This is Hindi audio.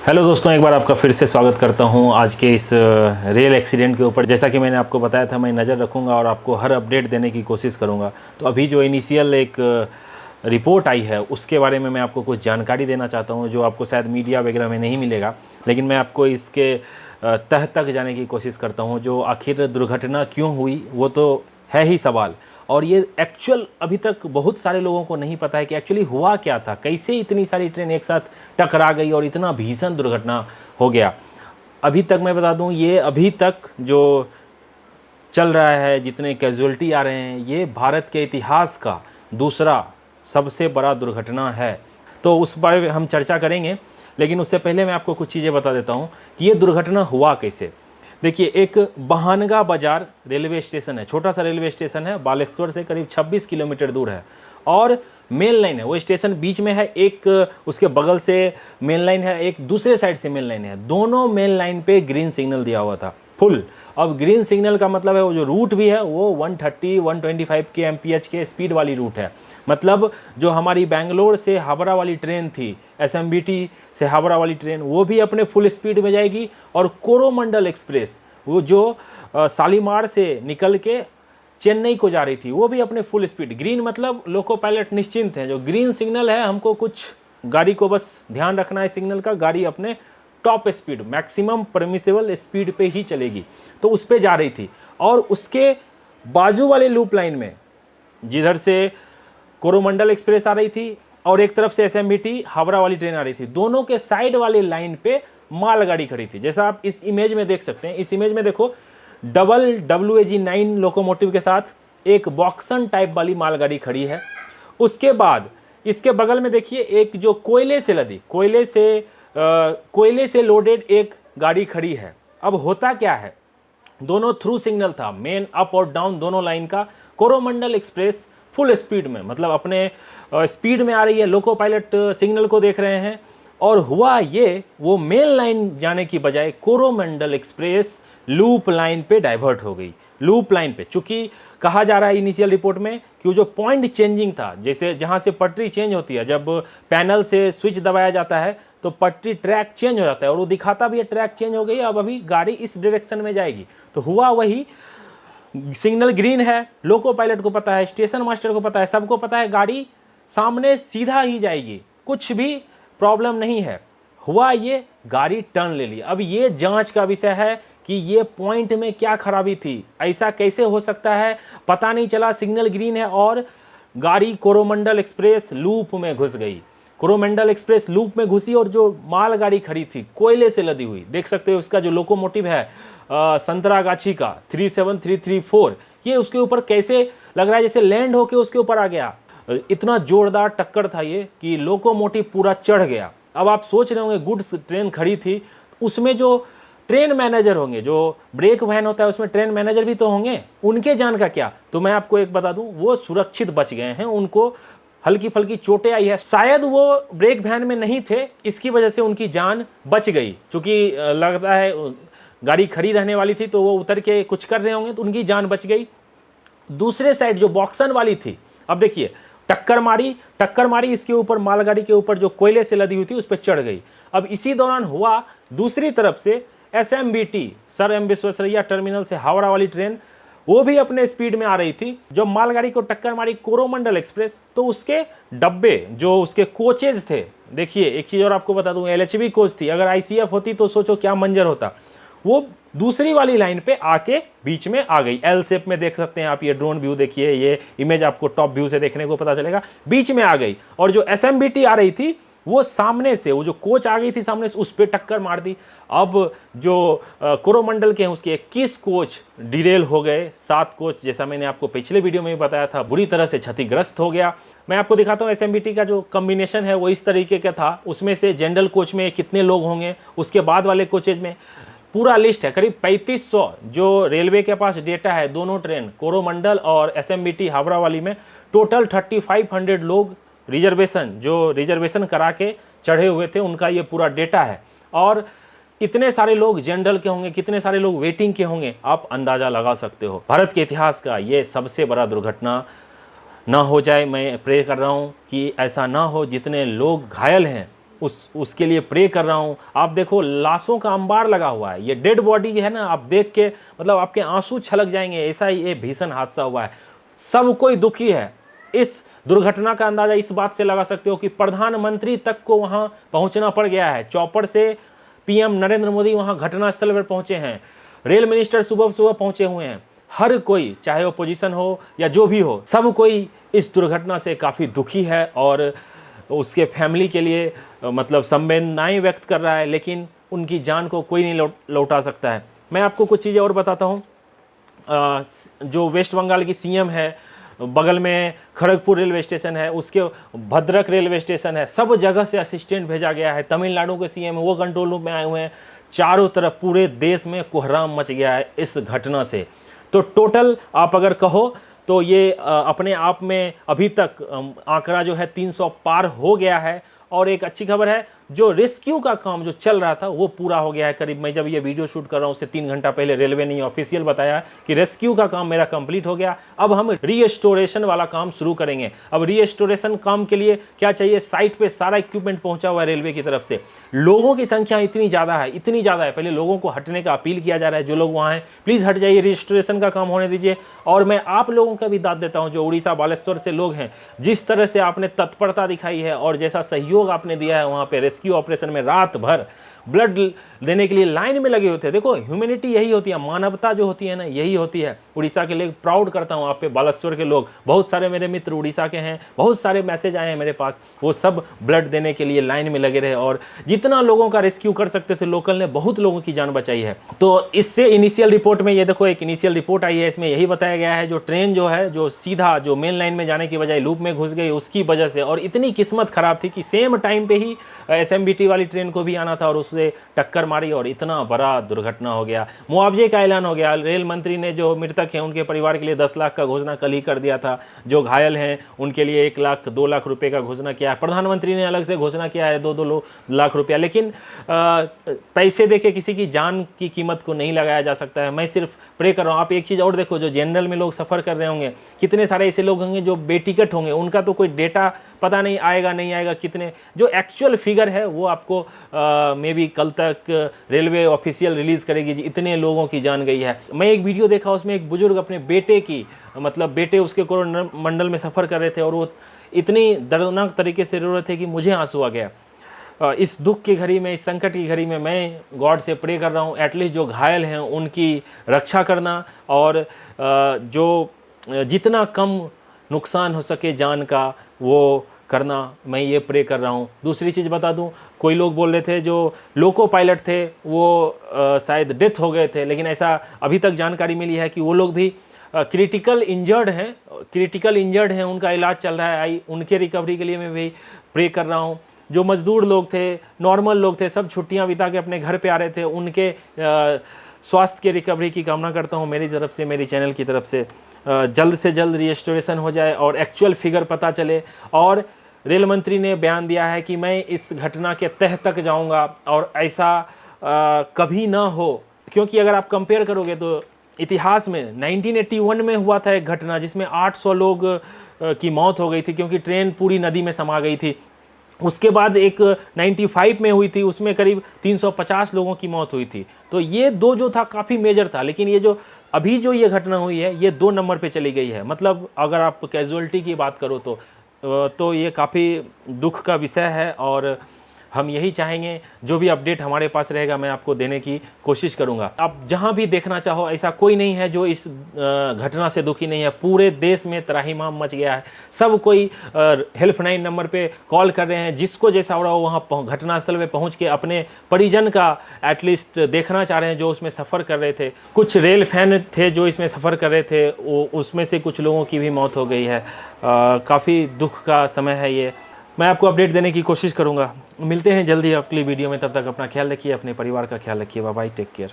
हेलो दोस्तों, एक बार आपका फिर से स्वागत करता हूं आज के इस रेल एक्सीडेंट के ऊपर। जैसा कि मैंने आपको बताया था, मैं नज़र रखूंगा और आपको हर अपडेट देने की कोशिश करूंगा। तो अभी जो इनिशियल एक रिपोर्ट आई है उसके बारे में मैं आपको कुछ जानकारी देना चाहता हूं, जो आपको शायद मीडिया वगैरह में नहीं मिलेगा, लेकिन मैं आपको इसके तह तक जाने की कोशिश करता हूँ। जो आखिर दुर्घटना क्यों हुई वो तो है ही सवाल, और ये एक्चुअल अभी तक बहुत सारे लोगों को नहीं पता है कि एक्चुअली हुआ क्या था, कैसे इतनी सारी ट्रेन एक साथ टकरा गई और इतना भीषण दुर्घटना हो गया। अभी तक मैं बता दूं, ये अभी तक जो चल रहा है, जितने कैजुअल्टी आ रहे हैं, ये भारत के इतिहास का दूसरा सबसे बड़ा दुर्घटना है। तो उस बारे में हम चर्चा करेंगे, लेकिन उससे पहले मैं आपको कुछ चीज़ें बता देता हूँ कि ये दुर्घटना हुआ कैसे। देखिए, एक बहानगा बाजार रेलवे स्टेशन है, छोटा सा रेलवे स्टेशन है, बालेश्वर से करीब 26 किलोमीटर दूर है, और मेन लाइन है। वो स्टेशन बीच में है, एक उसके बगल से मेन लाइन है, एक दूसरे साइड से मेन लाइन है। दोनों मेन लाइन पे ग्रीन सिग्नल दिया हुआ था फुल। अब ग्रीन सिग्नल का मतलब है वो जो रूट भी है वो 130-125 के एमपीएच के स्पीड वाली रूट है। मतलब जो हमारी बेंगलोर से हावड़ा वाली ट्रेन थी, एसएमबीटी से हावड़ा वाली ट्रेन, वो भी अपने फुल स्पीड में जाएगी। और कोरोमंडल एक्सप्रेस, वो जो शालीमार से निकल के चेन्नई को जा रही थी, वो भी अपने फुल स्पीड। ग्रीन मतलब लोको पायलट निश्चिंत हैं, जो ग्रीन सिग्नल है हमको कुछ गाड़ी को बस ध्यान रखना है सिग्नल का, गाड़ी अपने top speed, maximum permissible speed पे ही चलेगी, तो उस पे जा रही थी। और उसके बाजू वाले लूप लाइन में, जिधर से कोरोमंडल एक्सप्रेस आ रही थी और एक तरफ से एसएमबीटी हावड़ा वाली ट्रेन आ रही थी, दोनों के साइड वाले लाइन पे मालगाड़ी खड़ी थी। जैसा आप इस इमेज में देख सकते हैं, इस इमेज में देखो, डबल WAG9 लोकोमोटिव के साथ एक बॉक्सन टाइप वाली मालगाड़ी खड़ी है। उसके बाद इसके बगल में देखिए, एक जो कोयले से लदी, कोयले से लोडेड एक गाड़ी खड़ी है। अब होता क्या है, दोनों थ्रू सिग्नल था, मेन अप और डाउन दोनों लाइन का। कोरोमंडल एक्सप्रेस फुल स्पीड में, मतलब अपने स्पीड में आ रही है, लोको पायलट सिग्नल को देख रहे हैं। और हुआ ये, वो मेन लाइन जाने की बजाय कोरोमंडल एक्सप्रेस लूप लाइन पे डाइवर्ट हो गई। लूप लाइन पे, चूंकि कहा जा रहा है इनिशियल रिपोर्ट में कि वो जो पॉइंट चेंजिंग था, जैसे जहाँ से पटरी चेंज होती है, जब पैनल से स्विच दबाया जाता है तो पटरी ट्रैक चेंज हो जाता है, और वो दिखाता भी है ट्रैक चेंज हो गई, अब अभी गाड़ी इस डायरेक्शन में जाएगी। तो हुआ वही, सिग्नल ग्रीन है, लोको पायलट को पता है, स्टेशन मास्टर को पता है, सबको पता है गाड़ी सामने सीधा ही जाएगी, कुछ भी प्रॉब्लम नहीं है। हुआ ये, गाड़ी टर्न ले ली। अब ये जांच का विषय है कि ये पॉइंट में क्या खराबी थी, ऐसा कैसे हो सकता है, पता नहीं चला। सिग्नल ग्रीन है और गाड़ी कोरोमंडल एक्सप्रेस लूप में घुस गई। कोरोमंडल एक्सप्रेस लूप में घुसी, और जो मालगाड़ी खड़ी थी कोयले से लदी हुई, देख सकते हो उसका जो लोकोमोटिव है संतरागाछी का 37334, ये उसके ऊपर कैसे लग रहा है जैसे लैंड होके उसके ऊपर आ गया। इतना जोरदार टक्कर था ये कि लोकोमोटिव पूरा चढ़ गया। अब आप सोच रहे होंगे, गुड्स ट्रेन खड़ी थी, उसमें जो ट्रेन मैनेजर होंगे, जो ब्रेक वैन होता है उसमें ट्रेन मैनेजर भी तो होंगे, उनके जान का क्या? तो मैं आपको एक बता दूं, वो सुरक्षित बच गए हैं, उनको हल्की फल्की चोटें आई है, शायद वो ब्रेक वैन में नहीं थे, इसकी वजह से उनकी जान बच गई। क्योंकि लगता है गाड़ी खड़ी रहने वाली थी, तो वो उतर के कुछ कर रहे होंगे, तो उनकी जान बच गई। दूसरे साइड जो बॉक्सन वाली थी, अब देखिए, टक्कर मारी, इसके ऊपर मालगाड़ी के ऊपर जो कोयले से लदी हुई थी उस पर चढ़ गई। अब इसी दौरान हुआ, दूसरी तरफ से SMBT sir M Visvesvaraya terminal से हावड़ा वाली ट्रेन, वो भी अपने स्पीड में आ रही थी। जब मालगाड़ी को टक्कर मारी कोरोमंडल एक्सप्रेस, तो उसके डब्बे, जो उसके कोचेज थे, देखिए एक चीज़ और आपको बता दूं, LHB कोच थी, अगर ICF होती तो सोचो क्या मंजर होता। वो दूसरी वाली लाइन पे आके बीच में आ गई, L शेप में देख सकते हैं आप, ये ड्रोन व्यू देखिए, ये इमेज आपको टॉप व्यू से देखने को पता चलेगा, बीच में आ गई। और जो SMBT आ रही थी, वो सामने से, वो जो कोच आ गई थी सामने से, उस पर टक्कर मार दी। अब जो कोरोमंडल के हैं उसके 21 कोच डिरेल हो गए, 7 कोच, जैसा मैंने आपको पिछले वीडियो में भी बताया था, बुरी तरह से क्षतिग्रस्त हो गया। मैं आपको दिखाता हूँ SMBT का जो कॉम्बिनेशन है वो इस तरीके का था। उसमें से जनरल कोच में कितने लोग होंगे, उसके बाद वाले कोचेज में पूरा लिस्ट है, करीब 3500 जो रेलवे के पास डेटा है, दोनों ट्रेन कोरोमंडल और SMBT हावड़ा वाली में टोटल 3500 लोग रिजर्वेशन करा के चढ़े हुए थे, उनका ये पूरा डेटा है। और इतने सारे लोग जनरल के होंगे, कितने सारे लोग वेटिंग के होंगे, आप अंदाज़ा लगा सकते हो। भारत के इतिहास का ये सबसे बड़ा दुर्घटना ना हो जाए, मैं प्रे कर रहा हूँ कि ऐसा ना हो। जितने लोग घायल हैं उसके लिए प्रे कर रहा हूँ। आप देखो लाशों का अंबार लगा हुआ है, ये डेड बॉडी है ना, आप देख के मतलब आपके आंसू छलक जाएंगे, ऐसा ही ये भीषण हादसा हुआ है। सब कोई दुखी है। इस दुर्घटना का अंदाजा इस बात से लगा सकते हो कि प्रधानमंत्री तक को वहां पहुंचना पड़ गया है। चौपर से पीएम नरेंद्र मोदी वहां घटनास्थल पर पहुंचे हैं, रेल मिनिस्टर सुबह सुबह पहुंचे हुए हैं। हर कोई, चाहे ओपोजिशन हो या जो भी हो, सब कोई इस दुर्घटना से काफ़ी दुखी है और उसके फैमिली के लिए मतलब संवेदनाएं व्यक्त कर रहा है, लेकिन उनकी जान को कोई नहीं लौटा सकता है। मैं आपको कुछ चीज़ें और बताता हूँ। जो वेस्ट बंगाल की सीएम है, बगल में खड़गपुर रेलवे स्टेशन है, उसके भद्रक रेलवे स्टेशन है, सब जगह से असिस्टेंट भेजा गया है। तमिलनाडु के सीएम वो कंट्रोल रूम में आए हुए हैं। चारों तरफ पूरे देश में कोहराम मच गया है इस घटना से। तो टोटल आप अगर कहो तो ये अपने आप में अभी तक आंकड़ा जो है 300 पार हो गया है। और एक अच्छी खबर है, जो रेस्क्यू का काम जो चल रहा था वो पूरा हो गया है। करीब मैं जब ये वीडियो शूट कर रहा हूँ उससे 3 घंटा पहले रेलवे ने ऑफिशियल बताया कि रेस्क्यू का काम मेरा कंप्लीट हो गया। अब हम रीस्टोरेशन वाला काम शुरू करेंगे। अब रीस्टोरेशन काम के लिए क्या चाहिए, साइट पे सारा इक्विपमेंट पहुंचा हुआ है रेलवे की तरफ से। लोगों की संख्या इतनी ज़्यादा है, इतनी ज़्यादा है, पहले लोगों को हटने का अपील किया जा रहा है। जो लोग वहाँ हैं प्लीज़ हट जाइए, रीस्टोरेशन का काम होने दीजिए। और मैं आप लोगों का भी दाद देता हूँ जो उड़ीसा बालेश्वर से लोग हैं, जिस तरह से आपने तत्परता दिखाई है और जैसा सहयोग आपने दिया है वहाँ पे रेस्क्यू ऑपरेशन में, रात भर ब्लड देने के लिए लाइन में लगे होते हैं। देखो ह्यूमैनिटी यही होती है, मानवता जो होती है ना, यही होती है। उड़ीसा के लिए प्राउड करता हूँ आप पे, बालेश्वर के लोग, बहुत सारे मेरे मित्र उड़ीसा के हैं, बहुत सारे मैसेज आए हैं मेरे पास, वो सब ब्लड देने के लिए लाइन में लगे रहे और जितना लोगों का रेस्क्यू कर सकते थे लोकल ने बहुत लोगों की जान बचाई है। तो इससे इनिशियल रिपोर्ट में ये देखो एक इनिशियल रिपोर्ट आई है, इसमें यही बताया गया है जो ट्रेन जो है जो सीधा जो मेन लाइन में जाने की बजाय लूप में घुस गई उसकी वजह से, और इतनी किस्मत खराब थी कि सेम टाइम पे ही SMBT वाली ट्रेन को भी आना था और उससे टक्कर मारी और इतना बड़ा दुर्घटना हो गया। मुआवजे का ऐलान हो गया। रेल मंत्री ने जो मृतक हैं उनके परिवार के लिए 10 लाख का घोषणा कल ही कर दिया था। जो घायल हैं उनके लिए 1 लाख 2 लाख रुपए का घोषणा किया है। प्रधानमंत्री ने अलग से घोषणा किया है 2-2 लाख रुपया। लेकिन पैसे देके किसी की जान की कीमत को नहीं लगाया जा सकता है। मैं सिर्फ प्रे कर रहा हूँ। आप एक चीज़ और देखो, जो जनरल में लोग सफ़र कर रहे होंगे, कितने सारे ऐसे लोग होंगे जो बेटिकट होंगे, उनका तो कोई डेटा पता नहीं आएगा नहीं आएगा कितने, जो एक्चुअल फिगर है वो आपको मे बी कल तक रेलवे ऑफिशियल रिलीज़ करेगी जी इतने लोगों की जान गई है। मैं एक वीडियो देखा, उसमें एक बुजुर्ग अपने बेटे की मतलब बेटे उसके कोरोमंडल में सफ़र कर रहे थे और वो इतनी दर्दनाक तरीके से रो रहे थे कि मुझे आंसू आ गया। इस दुख की घड़ी में, इस संकट की घड़ी में मैं गॉड से प्रे कर रहा हूँ एटलीस्ट जो घायल हैं उनकी रक्षा करना और जो जितना कम नुकसान हो सके जान का वो करना, मैं ये प्रे कर रहा हूँ। दूसरी चीज़ बता दूँ, कोई लोग बोल रहे थे जो लोको पायलट थे वो शायद डेथ हो गए थे, लेकिन ऐसा अभी तक जानकारी मिली है कि वो लोग भी क्रिटिकल इंजर्ड हैं, उनका इलाज चल रहा है। उनके रिकवरी के लिए मैं भी प्रे कर रहा हूँ। जो मज़दूर लोग थे, नॉर्मल लोग थे, सब छुट्टियां बिता के अपने घर पे आ रहे थे, उनके स्वास्थ्य के रिकवरी की कामना करता हूं मेरी तरफ से, मेरी चैनल की तरफ से। जल्द से जल्द रीस्टोरेशन हो जाए और एक्चुअल फिगर पता चले। और रेल मंत्री ने बयान दिया है कि मैं इस घटना के तह तक जाऊंगा और ऐसा कभी ना हो, क्योंकि अगर आप कंपेयर करोगे तो इतिहास में 1981 में हुआ था एक घटना जिसमें 800 लोग की मौत हो गई थी क्योंकि ट्रेन पूरी नदी में समा गई थी। उसके बाद एक 95 में हुई थी, उसमें करीब 350 लोगों की मौत हुई थी। तो ये दो जो था काफ़ी मेजर था, लेकिन ये जो अभी जो ये घटना हुई है ये 2 नंबर पे चली गई है। मतलब अगर आप कैजुअलिटी की बात करो तो ये काफ़ी दुख का विषय है और हम यही चाहेंगे जो भी अपडेट हमारे पास रहेगा मैं आपको देने की कोशिश करूंगा। आप जहां भी देखना चाहो, ऐसा कोई नहीं है जो इस घटना से दुखी नहीं है। पूरे देश में त्राहिमाम मच गया है, सब कोई हेल्पलाइन नंबर पे कॉल कर रहे हैं, जिसको जैसा हो रहा हो वहाँ घटनास्थल पे पहुँच के अपने परिजन का एटलीस्ट देखना चाह रहे हैं जो उसमें सफ़र कर रहे थे। कुछ रेल फैन थे जो इसमें सफ़र कर रहे थे, उसमें से कुछ लोगों की भी मौत हो गई है। काफ़ी दुख का समय है ये। मैं आपको अपडेट देने की कोशिश करूंगा। मिलते हैं जल्दी अगली वीडियो में, तब तक अपना ख्याल रखिए, अपने परिवार का ख्याल रखिए। Bye bye, take care.